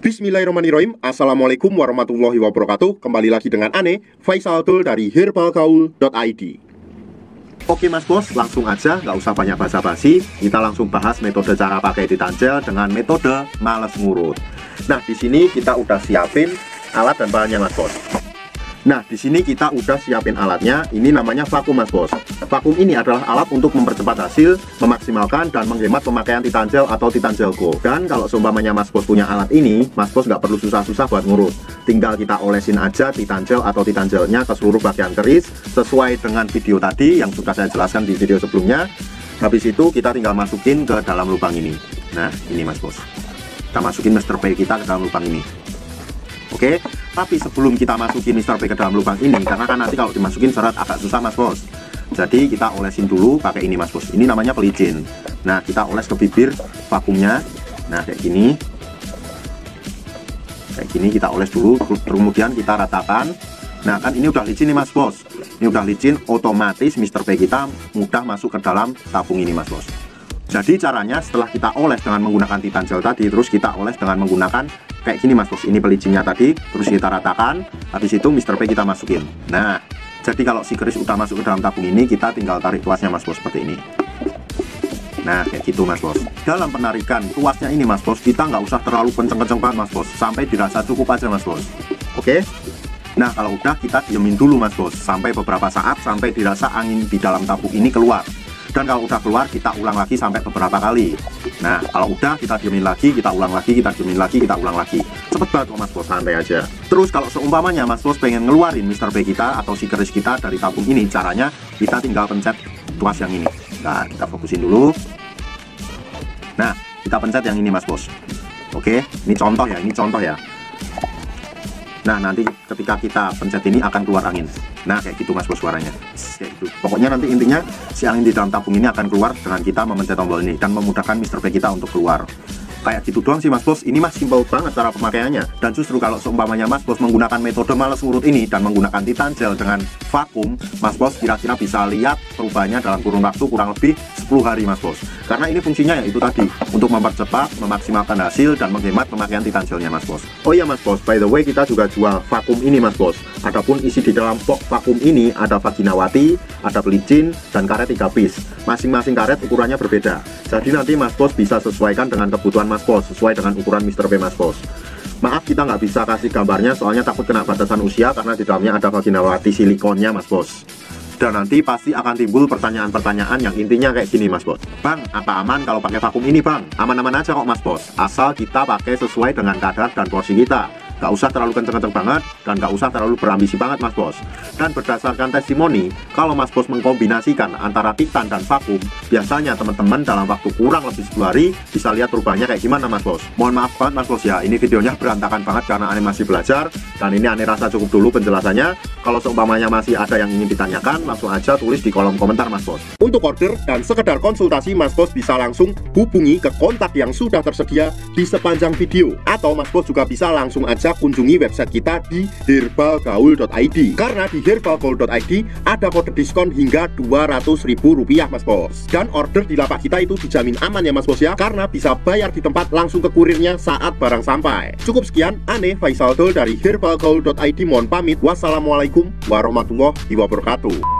Bismillahirrahmanirrahim. Assalamualaikum warahmatullahi wabarakatuh. Kembali lagi dengan Ane, Faisal Dul dari herbalgaul.id. Oke mas bos, langsung aja, nggak usah banyak basa-basi. Kita langsung bahas metode cara pakai titanjel dengan metode males ngurut. Nah, di sini kita udah siapin alat dan bahannya mas bos. Nah, di sini kita udah siapin alatnya. Ini namanya vakum mas bos. Vakum ini adalah alat untuk mempercepat hasil, memaksimalkan dan menghemat pemakaian titanjel atau titanjel go. Dan kalau seumpamanya mas bos punya alat ini, mas bos nggak perlu susah-susah buat ngurut. Tinggal kita olesin aja titanjel atau titanjelnya ke seluruh bagian keris sesuai dengan video tadi yang sudah saya jelaskan di video sebelumnya. Habis itu kita tinggal masukin ke dalam lubang ini. Nah, ini mas bos. Kita masukin Mr. P kita ke dalam lubang ini. Oke, tapi sebelum kita masukin Mr. P ke dalam lubang ini, karena kan nanti kalau dimasukin seret agak susah mas bos. Jadi kita olesin dulu pakai ini mas bos. Ini namanya pelicin. Nah, kita oles ke bibir vakumnya. Nah, kayak gini. Kayak gini kita oles dulu, kemudian kita ratakan. Nah, kan ini udah licin nih mas bos. Ini udah licin, otomatis Mr. P kita mudah masuk ke dalam tabung ini mas bos. Jadi caranya setelah kita oles dengan menggunakan titanjel tadi, terus kita oles dengan menggunakan kayak gini mas bos. Ini pelicinnya tadi, terus kita ratakan. Habis itu Mr. P kita masukin. Nah, jadi kalau si keris udah masuk ke dalam tabung ini, kita tinggal tarik tuasnya mas bos seperti ini. Nah, kayak gitu mas bos. Dalam penarikan tuasnya ini mas bos, kita nggak usah terlalu kenceng-kenceng banget mas bos, sampai dirasa cukup aja mas bos. Oke. Nah, kalau udah kita diemin dulu mas bos, sampai beberapa saat, sampai dirasa angin di dalam tabung ini keluar. Dan kalau udah keluar, kita ulang lagi sampai beberapa kali. Nah, kalau udah kita diemin lagi, kita ulang lagi, kita diemin lagi, kita ulang lagi. Cepet banget kok mas bos, santai aja. Terus kalau seumpamanya mas bos pengen ngeluarin Mr. P kita atau si keris kita dari tabung ini, caranya kita tinggal pencet tuas yang ini. Nah, kita fokusin dulu. Nah, kita pencet yang ini mas bos. Oke, ini contoh ya, ini contoh ya. Nah, nanti ketika kita pencet ini akan keluar angin. Nah, kayak gitu mas bos suaranya. Kayak gitu. Pokoknya nanti intinya si angin di dalam tabung ini akan keluar dengan kita memencet tombol ini dan memudahkan Mr. P kita untuk keluar. Kayak gitu doang sih mas bos. Ini mas simpel banget cara pemakaiannya. Dan justru kalau seumpamanya mas bos menggunakan metode males ngurut ini dan menggunakan titanjel dengan vakum, mas bos kira-kira bisa lihat perubahannya dalam kurun waktu kurang lebih 10 hari mas bos. Karena ini fungsinya yaitu tadi untuk mempercepat, memaksimalkan hasil dan menghemat pemakaian titanjelnya mas bos. Oh iya mas bos, by the way kita juga jual vakum ini mas bos. Adapun isi di dalam box vakum ini ada vaginawati, ada pelicin dan karet 3 piece. Masing-masing karet ukurannya berbeda. Jadi nanti mas bos bisa sesuaikan dengan kebutuhan mas bos, sesuai dengan ukuran Mr. P mas bos. Maaf kita nggak bisa kasih gambarnya soalnya takut kena batasan usia karena di dalamnya ada vaginawati silikonnya mas bos. Dan nanti pasti akan timbul pertanyaan-pertanyaan yang intinya kayak gini mas bos. Bang, apa aman kalau pakai vakum ini bang? Aman-aman aja kok mas bos, asal kita pakai sesuai dengan kadar dan porsi kita. Gak usah terlalu kenceng-kenceng banget dan gak usah terlalu berambisi banget mas bos. Dan berdasarkan testimoni, kalau mas bos mengkombinasikan antara titan dan vakum, biasanya teman-teman dalam waktu kurang lebih 10 hari bisa lihat perubahannya kayak gimana mas bos. Mohon maaf banget mas bos ya, ini videonya berantakan banget karena Ane masih belajar. Dan ini Ane rasa cukup dulu penjelasannya. Kalau seumpamanya masih ada yang ingin ditanyakan, langsung aja tulis di kolom komentar mas bos. Untuk order dan sekedar konsultasi, mas bos bisa langsung hubungi ke kontak yang sudah tersedia di sepanjang video. Atau mas bos juga bisa langsung aja kunjungi website kita di herbalgaul.id. Karena di herbalgaul.id ada kode diskon hingga Rp200.000 mas bos. Dan order di lapak kita itu dijamin aman ya mas bos ya, karena bisa bayar di tempat langsung ke kurirnya saat barang sampai. Cukup sekian, Ane Faisal Dul dari herbalgaul.id mohon pamit. Wassalamualaikum warahmatullahi wabarakatuh.